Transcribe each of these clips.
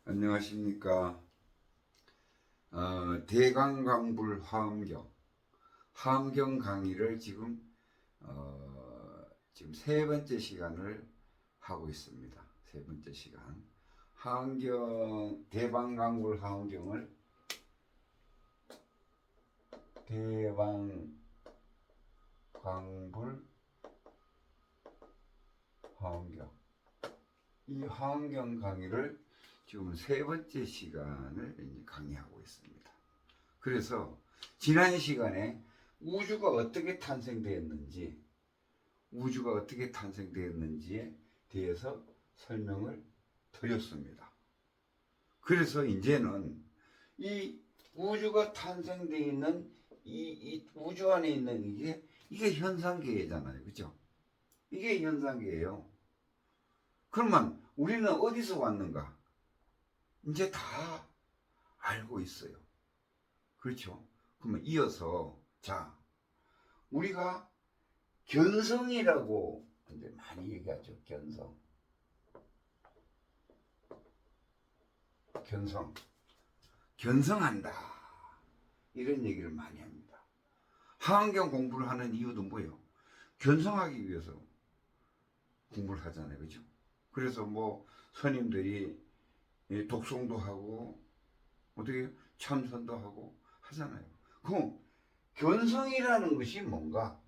안녕하십니까. 대강강불 화엄경 강의를 지금 세 번째 시간을 하고 있습니다. 세 번째 시간. 대방강불 화엄경을 대방강불 화엄경, 이 화엄경 강의를 지금 세 번째 시간을 이제 강의하고 있습니다. 그래서 지난 시간에 우주가 어떻게 탄생되었는지에 대해서 설명을 드렸습니다. 그래서 이제는 이 우주가 탄생되어 있는 이 우주 안에 있는 이게 현상계잖아요. 그죠? 이게 현상계예요. 그러면 우리는 어디서 왔는가? 이제 다 알고 있어요. 그렇죠? 그러면 이어서 우리가 견성이라고 이제 많이 얘기하죠. 견성한다, 이런 얘기를 많이 합니다. 화엄경 공부를 하는 이유도 뭐예요? 견성하기 위해서 공부를 하잖아요. 그죠? 그래서 뭐 스님들이 독송도 하고 어떻게 참선도 하고 하잖아요. 그럼 견성이라는 것이 뭔가?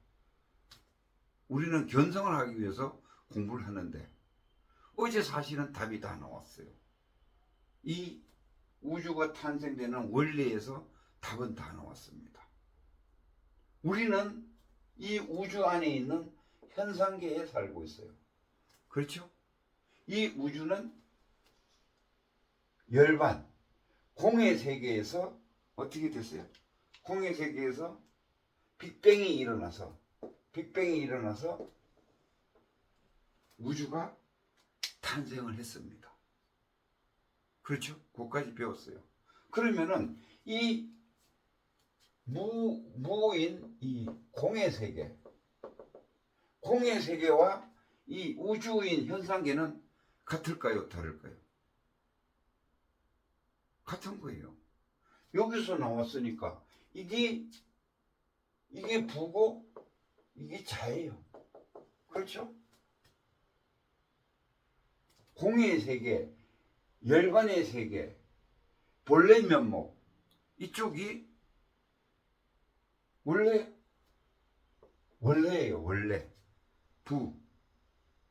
우리는 견성을 하기 위해서 공부를 하는데 어제 사실은 답이 다 나왔어요. 이 우주가 탄생되는 원리에서 답은 다 나왔습니다. 우리는 이 우주 안에 있는 현상계에 살고 있어요. 그렇죠? 이 우주는 열반, 공의 세계에서 어떻게 됐어요? 공의 세계에서 빅뱅이 일어나서 우주가 탄생을 했습니다. 그렇죠? 그것까지 배웠어요. 그러면은 이 무인 이 공의 세계와 이 우주인 현상계는 같을까요? 다를까요? 같은 거예요. 여기서 나왔으니까 이게 부고 이게 자예요. 그렇죠? 공의 세계, 열반의 세계, 본래 면목, 이쪽이 원래예요. 원래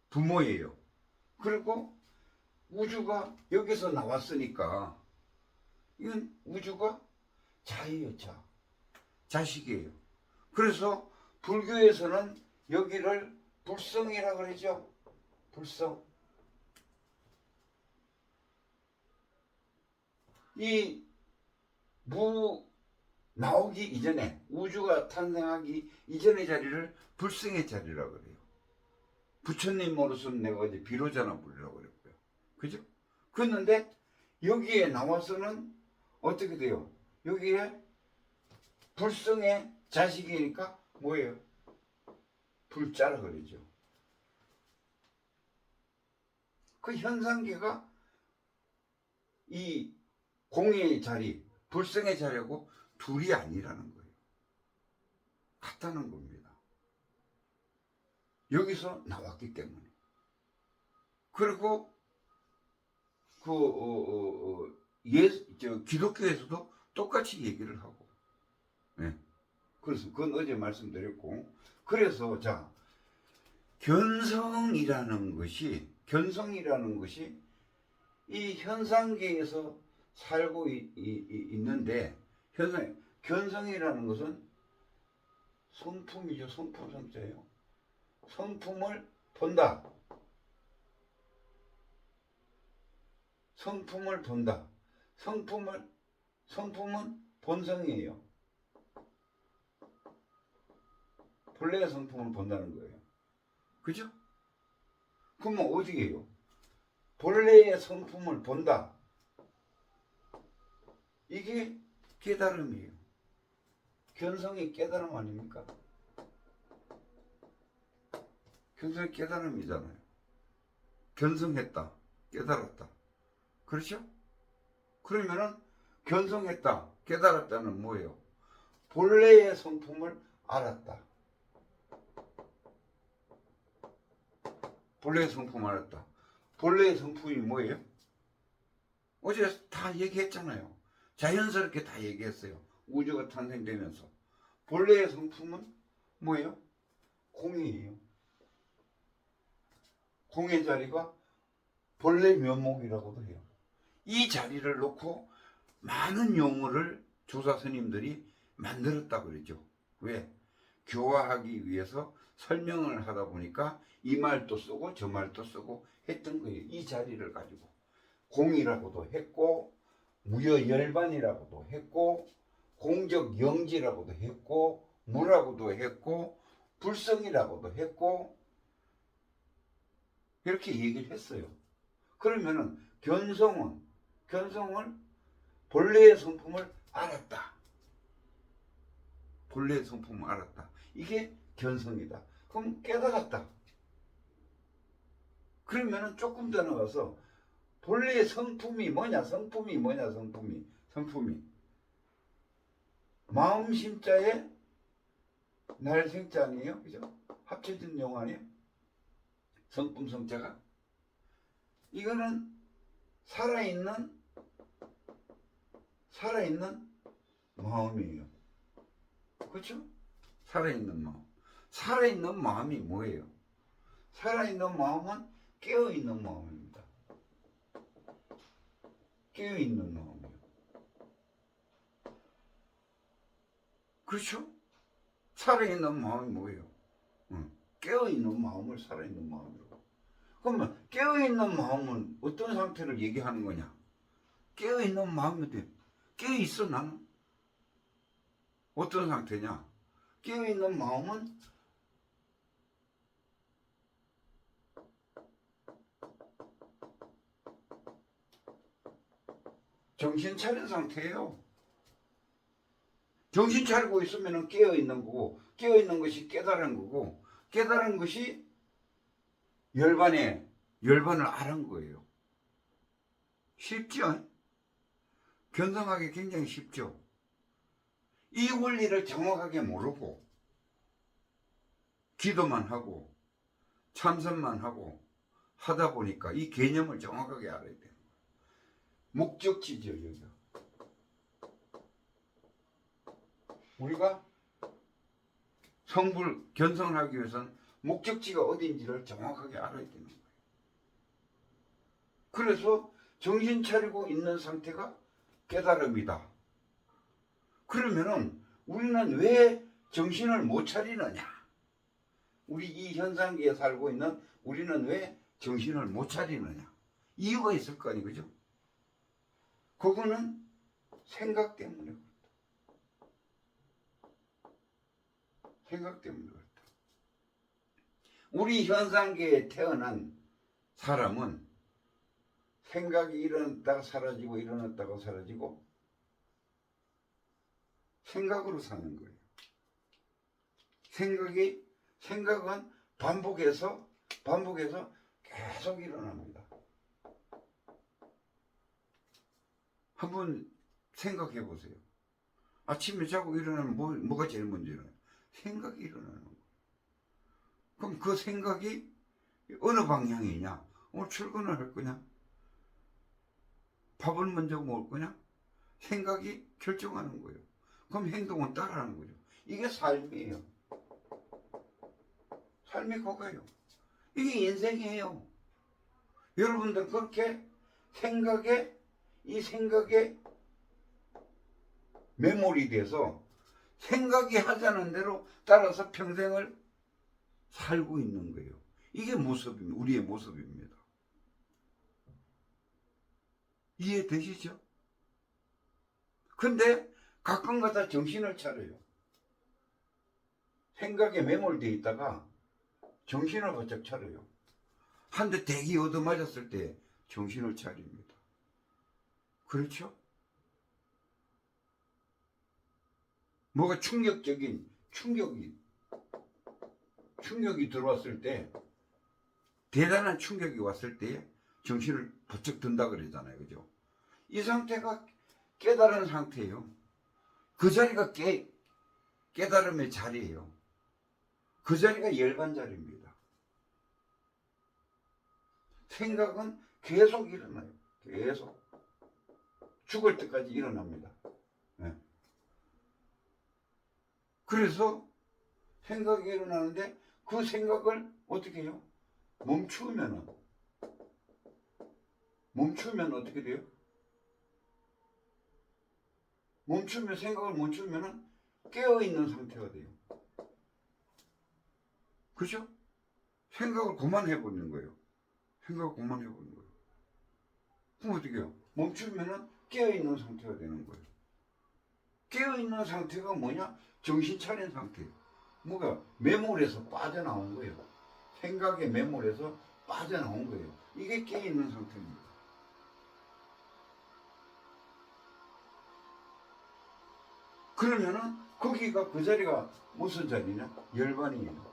부모예요. 그리고 우주가 여기서 나왔으니까 이건 우주가 자예요. 자식이에요. 그래서 불교에서는 여기를 불성이라고 그러죠. 불성. 이 나오기 이전에, 우주가 탄생하기 이전의 자리를 불성의 자리라고 그래요. 부처님으로서는 내가 어제 비로자나불이라고 그랬고요. 그죠? 그런데 여기에 나와서는 어떻게 돼요? 여기에 불성의 자식이니까 뭐예요? 불자라 그러죠. 그 현상계가 이 공의 자리, 불성의 자리하고 둘이 아니라는 거예요. 같다는 겁니다. 여기서 나왔기 때문에. 그리고 기독교에서도 똑같이 얘기를 하고. 네. 그래서 그건 어제 말씀드렸고. 그래서 견성이라는 것이 이 현상계에서 살고 있는데, 견성이라는 것은 성품이죠. 성품성자예요. 성품을 본다. 성품은 본성이에요. 본래의 성품을 본다는 거예요. 그죠? 그러면 어디예요? 본래의 성품을 본다. 이게 깨달음이에요. 견성이 깨달음 아닙니까? 견성이 깨달음이잖아요. 견성했다, 깨달았다. 그렇죠? 그러면은 견성했다, 깨달았다는 뭐예요? 본래의 성품을 알았다. 본래의 성품을 알았다. 본래의 성품이 뭐예요? 어제 다 얘기했잖아요. 자연스럽게 다 얘기했어요. 우주가 탄생되면서. 본래의 성품은 뭐예요? 공이에요. 공의 자리가 본래 면목이라고도 해요. 이 자리를 놓고 많은 용어를 조사 스님들이 만들었다 그러죠. 왜? 교화하기 위해서 설명을 하다 보니까 이 말도 쓰고 저 말도 쓰고 했던 거예요. 이 자리를 가지고. 공이라고도 했고, 무여열반이라고도 했고, 공적영지라고도 했고, 무라고도 했고, 불성이라고도 했고, 이렇게 얘기를 했어요. 그러면은 견성은 본래의 성품을 알았다. 본래의 성품을 알았다. 이게 견성이다. 그럼 깨달았다. 그러면은 조금 더 나가서 본래의 성품이 뭐냐? 성품이 마음심자에 날생자 아니에요? 그죠? 합쳐진 용어 아니에요? 성품 성자가 이거는 살아있는 마음이에요. 그렇죠? 살아있는 마음. 살아있는 마음이 뭐예요? 살아있는 마음은 깨어있는 마음입니다. 깨어있는 마음이에요. 그렇죠? 살아있는 마음이 뭐예요? 깨어있는 마음을 살아있는 마음이라고. 그러면 깨어있는 마음은 어떤 상태를 얘기하는 거냐? 깨어있는 마음인데 깨어있어 나는? 어떤 상태냐? 깨어있는 마음은 정신 차린 상태예요. 정신 차리고 있으면 깨어있는 거고, 깨어있는 것이 깨달은 거고, 깨달은 것이 열반을 아는 거예요. 쉽죠? 견성하기 굉장히 쉽죠? 이 원리를 정확하게 모르고 기도만 하고 참선만 하고 하다 보니까 이 개념을 정확하게 알아야 돼요. 목적지죠, 여기가. 우리가 성불 견성을 하기 위해서는 목적지가 어딘지를 정확하게 알아야 되는 거예요. 그래서 정신 차리고 있는 상태가 깨달음이다. 그러면은 우리는 왜 정신을 못 차리느냐? 우리 이 현상계에 살고 있는 우리는 왜 정신을 못 차리느냐? 이유가 있을 거 아니에요, 그죠? 그거는 생각 때문에 그렇다. 생각 때문에 그렇다. 우리 현상계에 태어난 사람은 생각이 일어났다가 사라지고 일어났다가 사라지고 생각으로 사는 거예요. 생각은 반복해서 계속 일어납니다. 한번 생각해 보세요. 아침에 자고 일어나면 뭐가 제일 먼저 일어나요? 생각이 일어나는 거예요. 그럼 그 생각이 어느 방향이냐? 오늘 출근을 할 거냐? 밥을 먼저 먹을 거냐? 생각이 결정하는 거예요. 그럼 행동은 따라하는 거죠. 이게 삶이에요. 삶이 그거예요. 이게 인생이에요. 여러분들 그렇게 이 생각에 매몰이 돼서 생각이 하자는 대로 따라서 평생을 살고 있는 거예요. 이게 모습입니다. 우리의 모습입니다. 이해되시죠? 근데 가끔가다 정신을 차려요. 생각에 매몰되어 있다가 정신을 바짝 차려요. 한 대 대기 얻어맞았을 때 정신을 차립니다. 그렇죠? 뭐가 충격이 들어왔을 때, 대단한 충격이 왔을 때 정신을 번쩍 든다 그러잖아요. 그죠? 이 상태가 깨달은 상태예요. 그 자리가 깨달음의 자리예요. 그 자리가 열반 자리입니다. 생각은 계속 일어나요. 계속. 죽을 때까지 일어납니다. 네. 그래서 생각이 일어나는데 그 생각을 어떻게 해요? 멈추면 어떻게 돼요? 생각을 멈추면 깨어있는 상태가 돼요. 그죠? 생각을 그만해버리는 거예요. 생각을 그만해버리는 거예요. 그럼 어떻게 해요? 멈추면 깨어있는 상태가 되는 거예요. 깨어있는 상태가 뭐냐? 정신 차린 상태예요. 뭐가? 매몰에서 빠져나온 거예요. 생각에 매몰에서 빠져나온 거예요. 이게 깨어있는 상태입니다. 그러면은 거기가 그 자리가 무슨 자리냐? 열반이에요.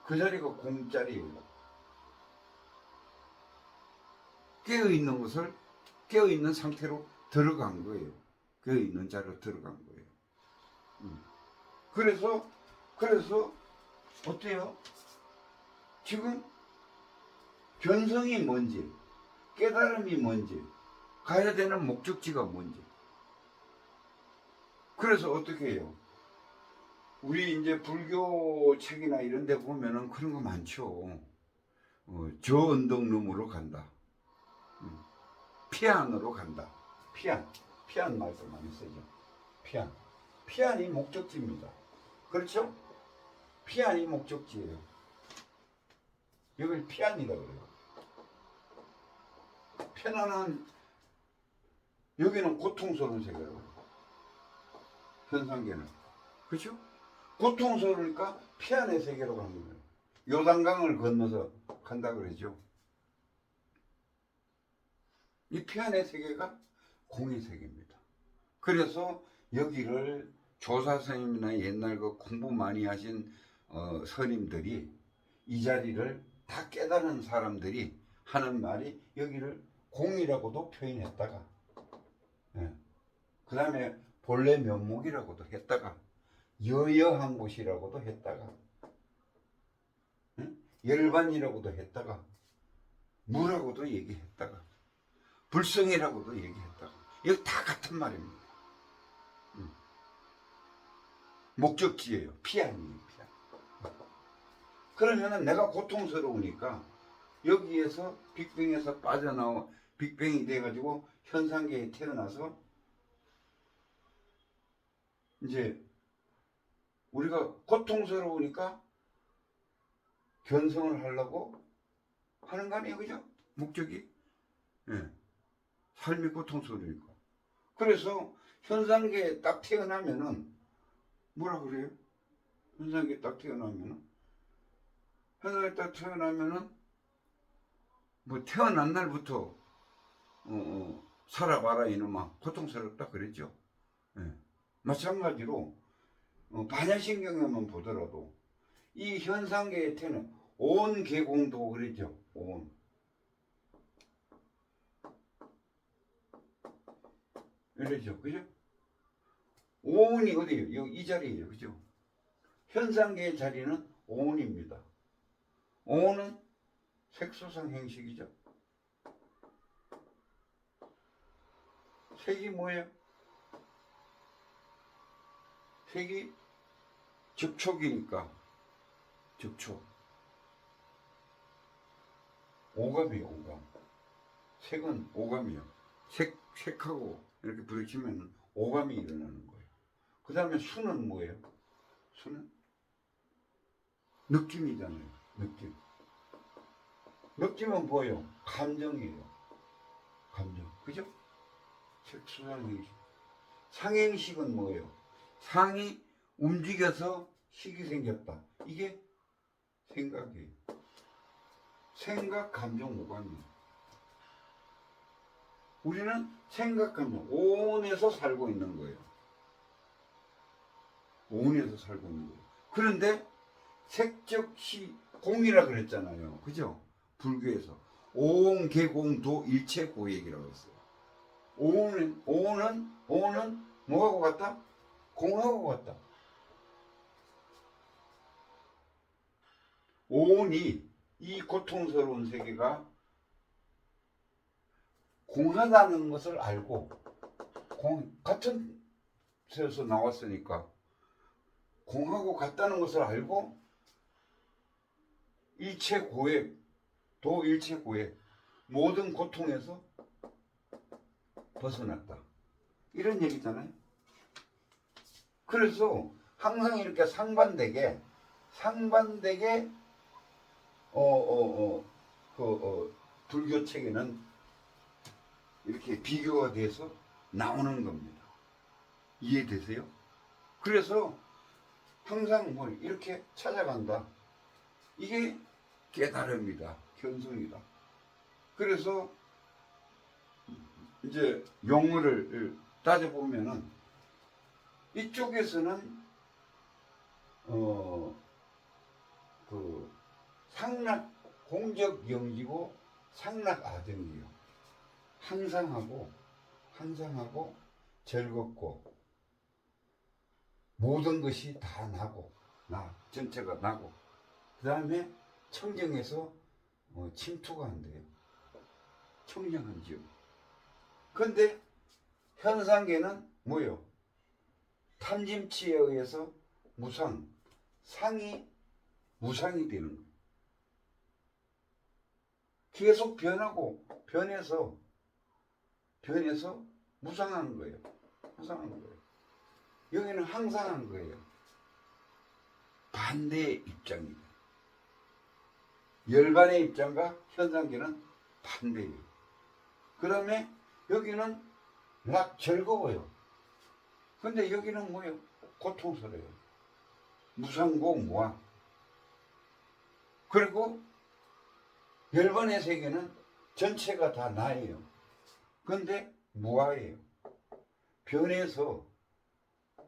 그 자리가 공자리예요. 깨어있는 상태로 들어간 거예요. 깨어있는 자리로 들어간 거예요. 그래서 어때요? 지금 견성이 뭔지, 깨달음이 뭔지, 가야 되는 목적지가 뭔지. 그래서 어떻게 해요? 우리 이제 불교 책이나 이런 데 보면은 그런 거 많죠. 저 언덕놈으로 간다. 피안으로 간다. 피안 말도 많이 쓰죠. 피안이 목적지입니다. 그렇죠? 피안이 목적지예요. 이걸 피안이라고 그래요. 편안한, 여기는 고통스러운 세계라고 해요. 현상계는. 그렇죠? 고통스러우니까 피안의 세계로 가는 거예요. 요단강을 건너서 간다 그러죠. 이 피안의 세계가 공의 세계입니다. 그래서 여기를 조사스님이나 옛날 그 공부 많이 하신 스님들이 이 자리를 다 깨달은 사람들이 하는 말이 여기를 공이라고도 표현했다가, 그 다음에 본래 면목이라고도 했다가, 여여한 곳이라고도 했다가, 열반이라고도 했다가, 무라고도 얘기했다가, 불성이라고도 얘기했다가, 이거 다 같은 말입니다. 목적지예요. 피안이에요. 피안. 그러면은 내가 고통스러우니까 여기에서 빅뱅에서 빠져나와 빅뱅이 돼가지고 현상계에 태어나서 이제 우리가 고통스러우니까 견성을 하려고 하는 거 아니에요, 그죠? 목적이. 삶이 고통스러우니까. 그래서 현상계에 딱 태어나면은 뭐라 그래요? 현상계에 딱 태어나면은 뭐 태어난 날부터 살아봐라 이놈아 고통스럽다 그랬죠. 마찬가지로 반야신경에만 보더라도 이 현상계의 태는 온 계공도 그랬죠. 온. 이러죠. 그죠? 오온이 어디예요? 이 자리예요. 그죠? 현상계의 자리는 오온입니다. 오온은 색소상 행식이죠. 색이 뭐예요? 색이 접촉이니까 접촉. 오감이에요. 오감. 색은 오감이에요. 색하고 이렇게 부딪히면 오감이 일어나는 거예요. 그 다음에 수는 뭐예요? 수는 느낌이잖아요. 느낌. 느낌은 뭐예요? 감정이에요. 감정. 그죠? 색수상행식. 상행식은 뭐예요? 상이 움직여서 식이 생겼다. 이게 생각이에요. 생각, 감정, 오감이에요. 우리는 생각, 감정, 오온에서 살고 있는 거예요. 오온에서 살고 있는 거예요. 그런데 색적시 공이라 그랬잖아요. 그죠? 불교에서 오온, 계공도 일체 고액이라고 했어요. 오는 뭐하고 같다? 공하고 같다. 오온이 이 고통스러운 세계가 공하다는 것을 알고 같은 새에서 나왔으니까 공하고 같다는 것을 알고 일체고액 도일체고액 모든 고통에서 벗어났다. 이런 얘기잖아요. 그래서 항상 이렇게 상반되게 불교 책에는 이렇게 비교가 돼서 나오는 겁니다. 이해되세요? 그래서 항상 뭐 이렇게 찾아간다. 이게 깨달음이다. 견성이다. 그래서 이제 용어를 따져보면은 이쪽에서는 상락 공적 영지고 상락 아정이에요. 항상하고 즐겁고 모든 것이 다 나고 전체가 나고 그 다음에 청정해서 침투가 안 돼요. 청정한 지역. 근데 현상계는 뭐요? 탐심치에 의해서 상이 무상이 되는 거예요. 계속 변하고 변해서 무상한 거예요. 여기는 항상한 거예요. 반대의 입장이에요. 열반의 입장과 현상계는 반대예요. 그 다음에 여기는 즐거워요. 근데 여기는 뭐예요? 고통스러워요. 무상고 무아. 그리고 열반의 세계는 전체가 다 나예요. 근데 무아예요. 변해서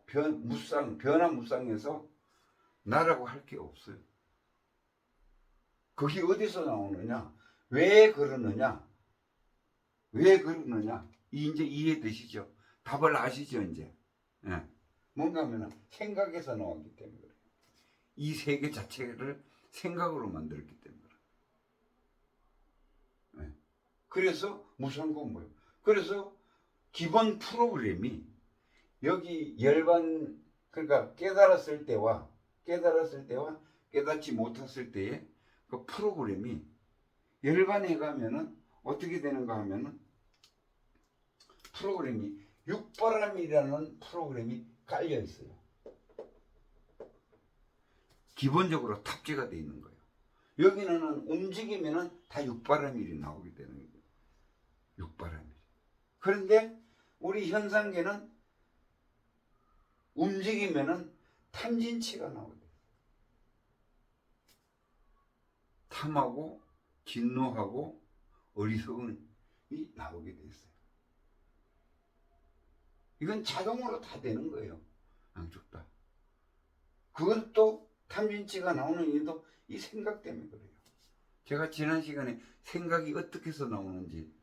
변화무쌍해서 나라고 할 게 없어요. 그게 어디서 나오느냐? 왜 그러느냐? 이제 이해되시죠? 답을 아시죠, 이제? 예. 뭔가 하면 생각에서 나왔기 때문에 그래요. 이 세계 자체를 생각으로 만들었기 때문에 그래요. 예. 그래서 무상고 뭐예요? 그래서 기본 프로그램이 여기 열반 그러니까 깨달았을 때와 깨닫지 못했을 때의 그 프로그램이 열반에 가면은 어떻게 되는가 하면은 프로그램이 육바람이라는 프로그램이 깔려 있어요. 기본적으로 탑재가 되어 있는 거예요. 여기는 움직이면은 다 육바람일이 나오게 되는 거예요. 육바람일. 그런데 우리 현상계는 움직이면은 탐진치가 나오게 돼요. 탐하고 진노하고 어리석음이 나오게 됐어요. 이건 자동으로 다 되는 거예요. 양쪽 다. 그것도 탐진치가 나오는 이유도 이 생각 때문에 그래요. 제가 지난 시간에 생각이 어떻게 해서 나오는지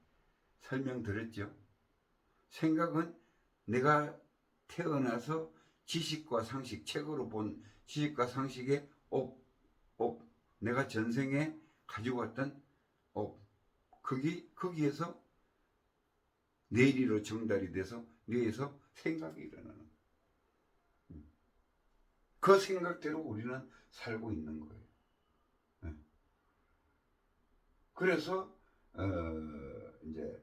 설명드렸죠. 생각은 내가 태어나서 지식과 상식, 책으로 본 지식과 상식의 내가 전생에 가지고 왔던 거기에서 내리로 정달이 돼서 뇌에서 생각이 일어나는 그 생각대로 우리는 살고 있는 거예요. 그래서 이제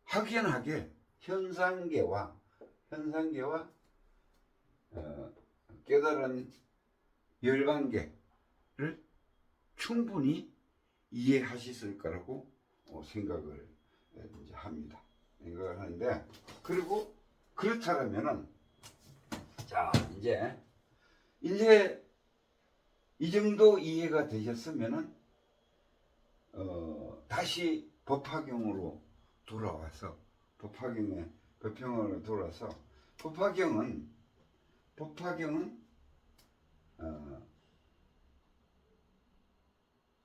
확연하게 현상계와 깨달은 열반계를 충분히 이해하셨을 거라고 생각을 이제 합니다. 생각을 하는데 그리고 그렇다면은 자 이제 이 정도 이해가 되셨으면은 다시 법화경으로 돌아와서 법화경으로 돌아서 법화경은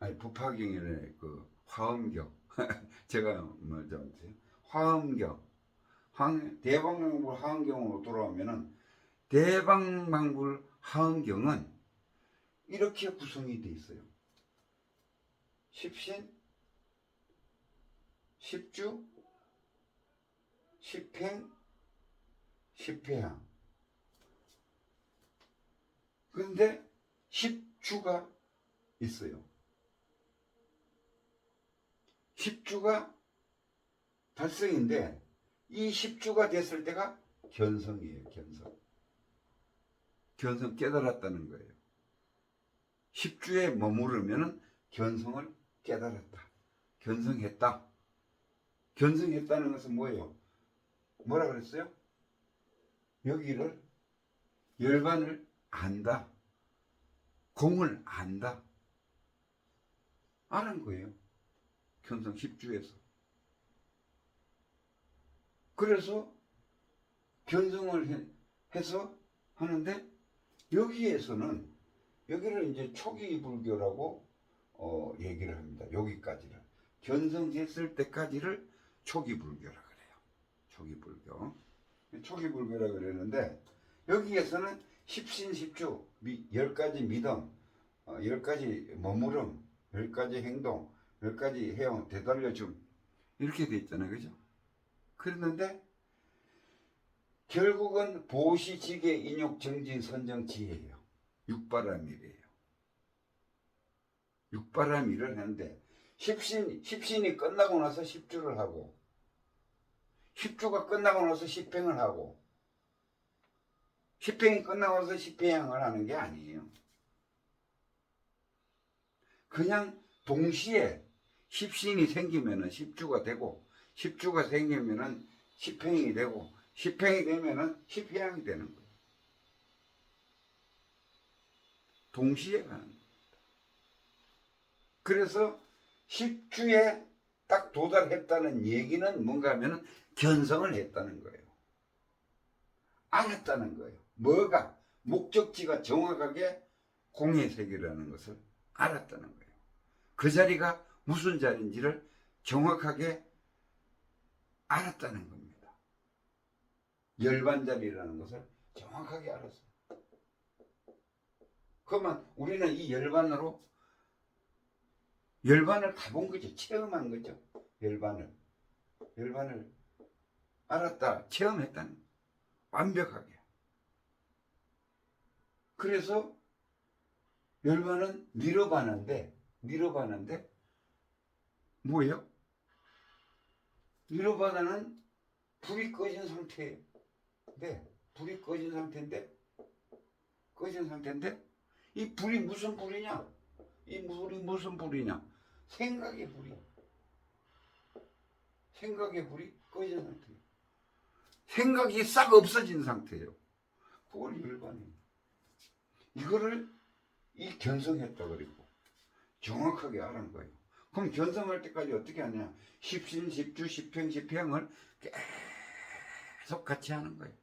법화경이래 그 화엄경 제가 화엄경 대방망불 하은경으로 돌아오면은 대방망불 하은경은 이렇게 구성이 돼 있어요. 십신, 십주, 십행, 십회향. 그런데 십주가 있어요. 십주가 달성인데 이 십주가 됐을 때가 견성이에요. 견성 깨달았다는 거예요. 십주에 머무르면은 견성을 깨달았다. 견성했다. 견성했다는 것은 뭐예요? 뭐라 그랬어요? 여기를 열반을 안다. 공을 안다. 아는 거예요. 견성 십주에서. 그래서 견성을 해서 하는데 여기에서는 여기를 이제 초기 불교라고 얘기를 합니다. 여기까지를 견성했을 때까지를 초기 불교라 그래요. 초기 불교. 초기 불교라 그러는데 여기에서는 십신십주 10가지 믿음, 10가지 머무름, 10가지 행동, 10가지 해용, 되돌려줌 이렇게 돼 있잖아요. 그죠? 그랬는데 결국은 보시지계 인욕 정진 선정 지혜예요. 육바람일이에요. 육바람일을 하는데 십신이 끝나고 나서 십주를 하고 십주가 끝나고 나서 십행을 하고 십행이 끝나고 나서 십회향을 하는 게 아니에요. 그냥 동시에 십신이 생기면은 십주가 되고 십주가 생기면은 십행이 되고 십행이 되면은 십회향이 되는 거예요. 동시에 가는 겁니다. 그래서 십주에 딱 도달했다는 얘기는 뭔가 하면은 견성을 했다는 거예요. 알았다는 거예요. 뭐가 목적지가 정확하게 공의 세계라는 것을 알았다는 거예요. 그 자리가 무슨 자리인지를 정확하게 알았다는 겁니다. 열반자리라는 것을 정확하게 알았어요. 그러면 우리는 이 열반을 가본 거죠. 체험한 거죠. 열반을 알았다, 체험했다는 거예요. 완벽하게. 그래서 열반은 니르바나인데 뭐예요? 니르바나는 불이 꺼진 상태예요. 불이 꺼진 상태인데 이 불이 무슨 불이냐? 이 불이 무슨 불이냐? 생각의 불이 꺼진 상태예요. 생각이 싹 없어진 상태예요. 그걸 열반이에요. 이거를 견성했다 그리고 정확하게 알은 거예요. 그럼 견성할 때까지 어떻게 하냐? 십신, 십주, 십행, 십행을 계속 같이 하는 거예요.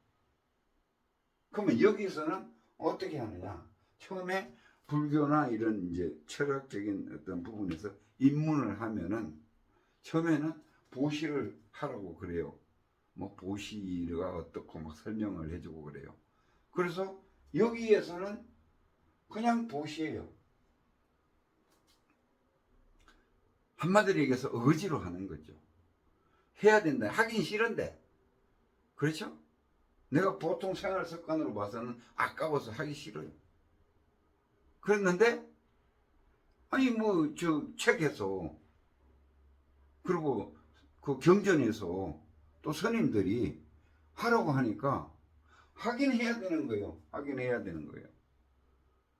그러면 여기서는 어떻게 하느냐? 처음에 불교나 이런 이제 철학적인 어떤 부분에서 입문을 하면은 처음에는 보시를 하라고 그래요. 뭐 보시가 어떻고 막 설명을 해주고 그래요. 그래서 여기에서는 그냥 보시예요. 한마디로 얘기해서 의지로 하는 거죠. 해야 된다. 하긴 싫은데. 그렇죠? 내가 보통 생활 습관으로 봐서는 아까워서 하기 싫어요. 그랬는데 아니 뭐 저 책에서 그리고 그 경전에서 또 스님들이 하라고 하니까 하긴 해야 되는 거예요.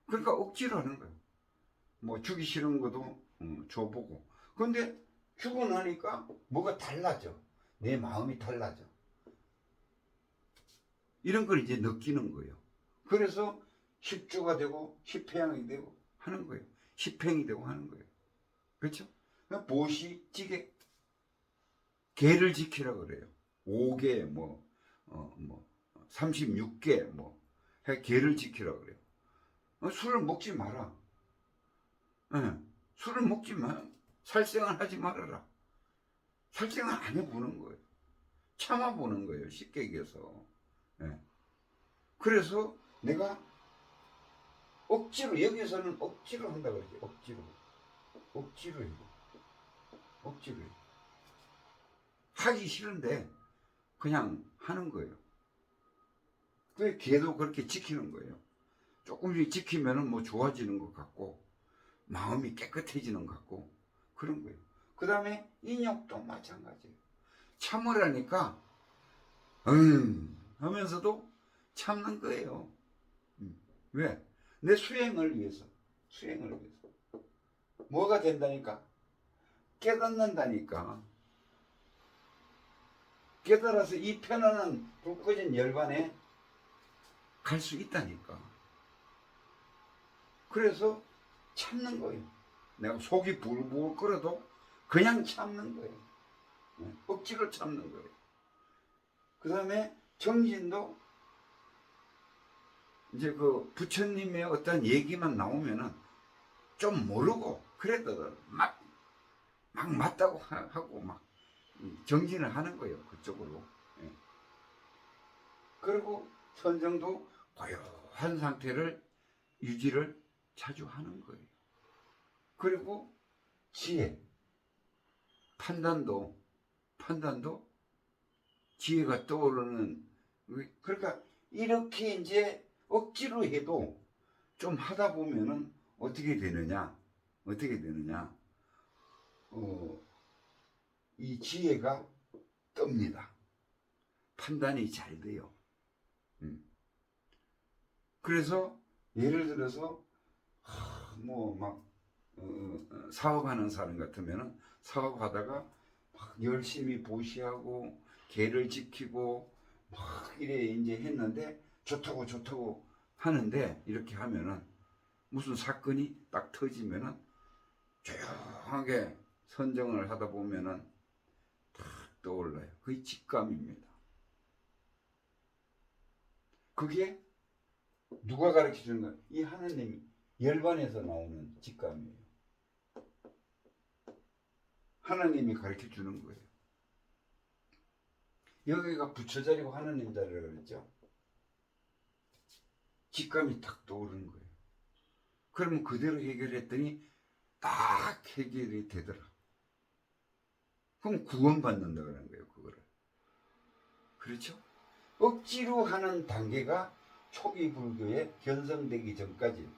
그러니까 억지로 하는 거예요. 뭐 주기 싫은 것도 줘보고. 그런데 주고 나니까 뭐가 달라져. 내 마음이 달라져. 이런 걸 이제 느끼는 거예요. 그래서 십주가 되고 십회향이 되고 하는 거예요. 십행이 되고 하는 거예요. 그렇죠? 보시, 찌개, 계를 지키라 그래요. 5개, 36개, 계를 지키라 그래요. 술을 먹지 마라. 술을 먹지 마. 살생을 하지 말아라. 살생을 안 해보는 거예요. 참아보는 거예요. 쉽게 얘기해서. 예. 그래서 내가 억지로, 여기서는 억지로 한다 그러지. 억지로 해요. 억지로 해요. 하기 싫은데 그냥 하는 거예요. 그 걔도 그렇게 지키는 거예요. 조금씩 지키면은 뭐 좋아지는 것 같고 마음이 깨끗해지는 것 같고 그런 거예요. 그 다음에 인욕도 마찬가지예요. 참으라니까 하면서도 참는 거예요. 왜? 내 수행을 위해서. 뭐가 된다니까? 깨닫는다니까. 깨달아서 이 편안한 불 꺼진 열반에 갈 수 있다니까. 그래서 참는 거예요. 내가 속이 불불 끓어도 그냥 참는 거예요. 억지로 참는 거예요. 그 다음에 정신도 이제 그 부처님의 어떤 얘기만 나오면은 좀 모르고 그래도 막 맞다고 하고 막 정진을 하는 거예요. 그쪽으로. 그리고 선정도 고요한 상태를 유지를 자주 하는 거예요. 그리고 지혜, 판단도 지혜가 떠오르는. 그러니까 이렇게 이제 억지로 해도 좀 하다 보면은 어떻게 되느냐? 이 지혜가 뜹니다. 판단이 잘 돼요. 그래서 예를 들어서 뭐막 사업하는 사람 같으면은 사업하다가 막 열심히 보시하고 개를 지키고 막 이래 이제 했는데 좋다고 하는데 이렇게 하면은 무슨 사건이 딱 터지면은 조용하게 선정을 하다 보면은 탁 떠올라요. 그게 직감입니다. 그게 누가 가르쳐 주는 거예요? 이 하나님이 열반에서 나오는 직감이에요. 하나님이 가르쳐 주는 거예요. 여기가 부처 자리고 하나님 자리라고 그랬죠. 직감이 딱 떠오르는 거예요. 그러면 그대로 해결했더니 딱 해결이 되더라. 그럼 구원받는다 그러는 거예요. 그거를. 그렇죠? 억지로 하는 단계가 초기 불교에 견성되기 전까지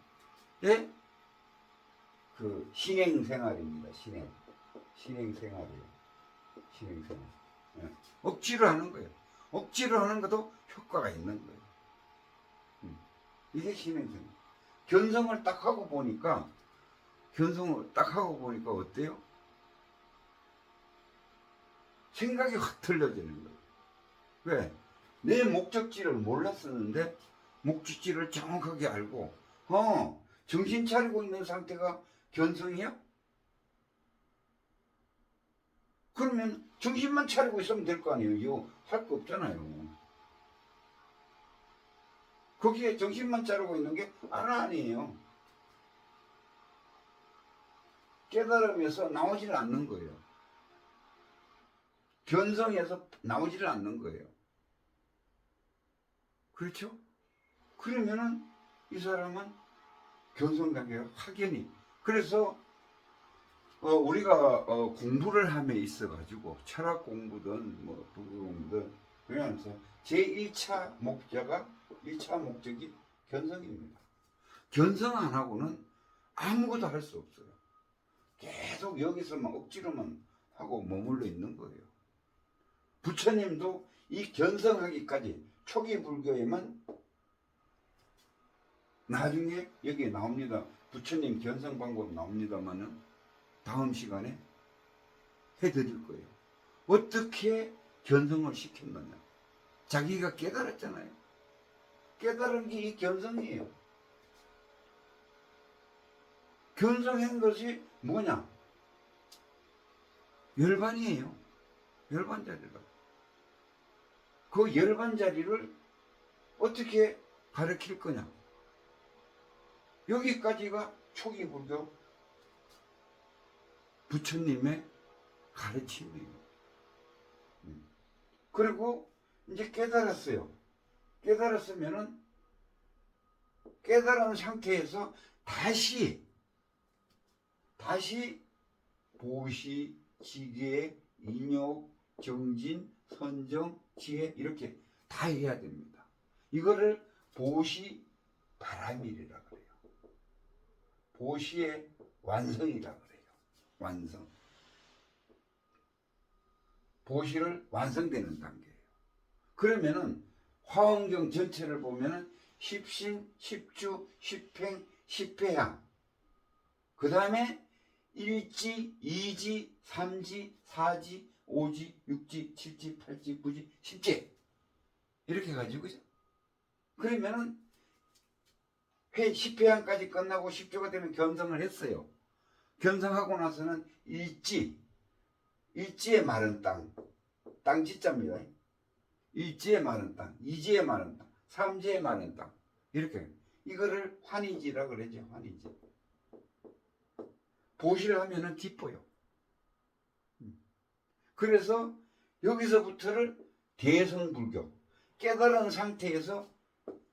그 신행 생활입니다. 신행 생활이에요. 예. 억지로 하는 거예요. 억지로 하는 것도 효과가 있는 거예요. 이게 신행 생활. 견성을 딱 하고 보니까 어때요? 생각이 확 틀려지는 거예요. 왜? 내 목적지를 몰랐었는데 목적지를 정확하게 알고 정신 차리고 있는 상태가 견성이야? 그러면 정신만 차리고 있으면 될 거 아니에요. 이거 할 거 없잖아요. 거기에 정신만 차리고 있는 게 아니에요. 깨달음에서 나오지를 않는 거예요. 견성에서 나오지를 않는 거예요. 그렇죠? 그러면은 이 사람은 견성 단계가 확연히. 그래서 우리가 공부를 함에 있어가지고 철학 공부든 뭐 불교 공부든 그러면서 제1차 목적이 견성입니다. 견성 안 하고는 아무것도 할 수 없어요. 계속 여기서만 억지로만 하고 머물러 있는 거예요. 부처님도 이 견성하기까지 초기 불교에만 나중에 여기에 나옵니다. 부처님 견성 방법 나옵니다만은 다음 시간에 해드릴 거예요. 어떻게 견성을 시켰느냐. 자기가 깨달았잖아요. 깨달은 게 이 견성이에요. 견성한 것이 뭐냐? 열반이에요. 열반 자리라고. 그 열반 자리를 어떻게 가르칠 거냐? 여기까지가 초기 불교 부처님의 가르침이에요. 그리고 이제 깨달았어요. 깨달았으면은 깨달은 상태에서 다시 보시, 지계, 인욕, 정진, 선정, 지혜 이렇게 다 해야 됩니다. 이거를 보시 바라밀이라 그래요. 보시의 완성이라 그래요. 완성. 보시를 완성되는 단계예요. 그러면은 화엄경 전체를 보면은 십신, 십주, 십행, 십회향. 그 다음에 1지, 2지, 3지, 4지, 5지, 6지, 7지, 8지, 9지, 10지. 이렇게 가지고, 그죠? 그러면은, 10회항까지 끝나고 10조가 되면 겸성을 했어요. 겸성하고 나서는 일지의 마른 땅, 땅지자입니다. 일지의 마른 땅, 이지의 마른 땅, 삼지의 마른 땅. 이렇게. 이거를 환희지라 그러죠, 환희지. 보시를 하면은 기뻐요. 그래서 여기서부터를 대성불교, 깨달은 상태에서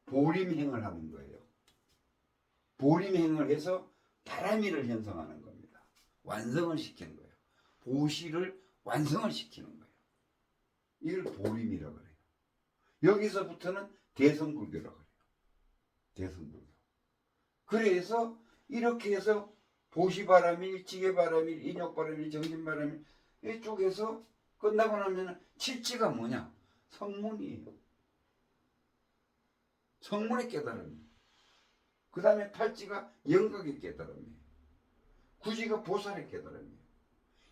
보림행을 하는 거예요. 보림행을 해서 바라미를 형성하는 겁니다. 완성을 시키는 거예요. 보시를 완성을 시키는 거예요. 이걸 보림이라고 그래요. 여기서부터는 대성불교라고 그래요. 대성불교. 그래서 이렇게 해서 보시바라밀, 지게바라밀, 인욕바라밀, 정진바라밀 이쪽에서 끝나고 나면 칠지가 뭐냐? 성문이에요. 성문의 깨달음이에요. 그 다음에 팔지가 영각의 깨달음이에요. 구지가 보살의 깨달음이에요.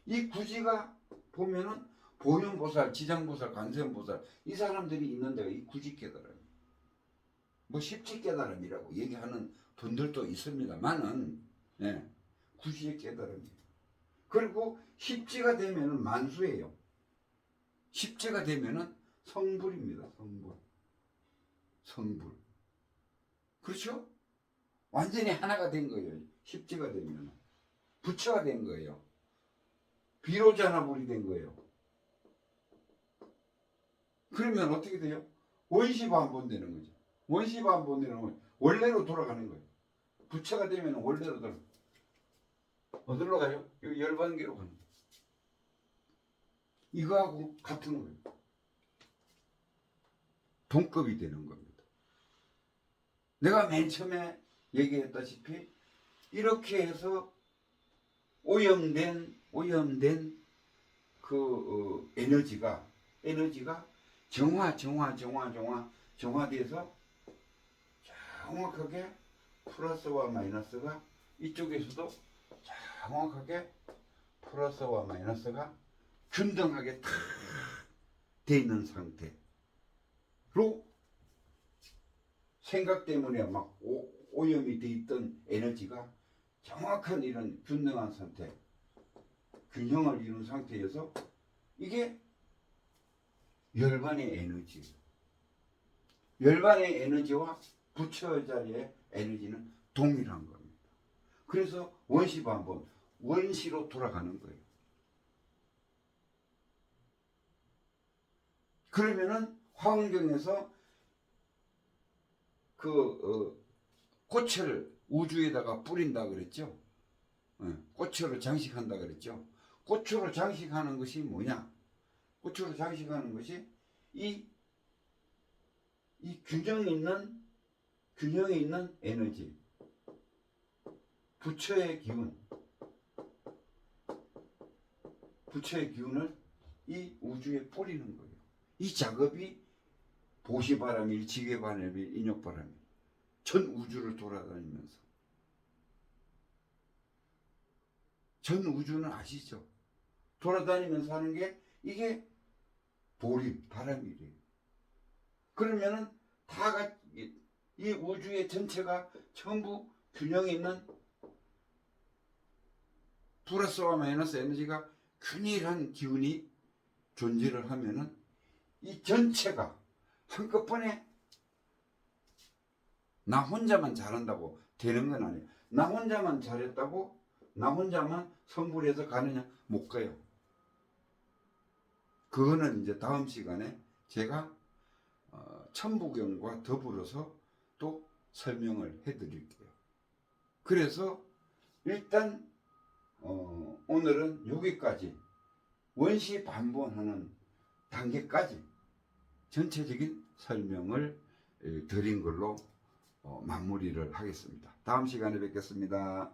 이 구지가 보면은 보현보살, 지장보살, 관세음보살 이 사람들이 있는 데가 이 구지 깨달음이에요. 뭐 십지 깨달음이라고 얘기하는 분들도 있습니다만은 예, 구지의 깨달음이에요. 그리고 십지가 되면은 만수예요. 십지가 되면은 성불입니다. 성불. 그렇죠? 완전히 하나가 된 거예요. 십지가 되면은 부처가 된 거예요. 비로자나불이 된 거예요. 그러면 어떻게 돼요? 원시반본 되는 거죠. 원시반본 되는 건 원래로 돌아가는 거예요. 부처가 되면 원래로 돌아가는 거예요. 어디로 가요? 여기 열반계로 가는 거예요. 이거하고 같은 거예요. 동급이 되는 겁니다. 내가 맨 처음에 얘기했다시피 이렇게 해서 오염된 그 에너지가 정화돼서 정확하게 플러스와 마이너스가 이쪽에서도 정확하게 플러스와 마이너스가 균등하게 탁 돼 있는 상태로 생각 때문에 막 오염이 돼 있던 에너지가 정확한 이런 균등한 상태, 균형을 이룬 상태에서 이게 열반의 에너지예요. 열반의 에너지와 부처 자리의 에너지는 동일한 겁니다. 그래서 원시반본, 원시로 돌아가는 거예요. 그러면은 화엄경에서 꽃을 우주에다가 뿌린다 그랬죠. 꽃으로 장식한다 그랬죠. 꽃으로 장식하는 것이 뭐냐? 꽃으로 장식하는 것이 이 균형이 있는 에너지, 부처의 기운을 이 우주에 뿌리는 거예요. 이 작업이 보시바람일, 지게바람일, 인욕바람일 전 우주를 돌아다니면서 전 우주는 아시죠? 돌아다니면서 하는 게 이게 보림, 바람일이에요. 그러면은 이 우주의 전체가 전부 균형이 있는 플러스와 마이너스 에너지가 균일한 기운이 존재를 하면은 이 전체가 한꺼번에 나 혼자만 잘한다고 되는 건 아니에요. 나 혼자만 잘했다고 나 혼자만 성불해서 가느냐? 못 가요. 그거는 이제 다음 시간에 제가 천부경과 더불어서 또 설명을 해 드릴게요. 그래서 일단 오늘은 여기까지 원시 반본하는 단계까지 전체적인 설명을 드린 걸로 마무리를 하겠습니다. 다음 시간에 뵙겠습니다.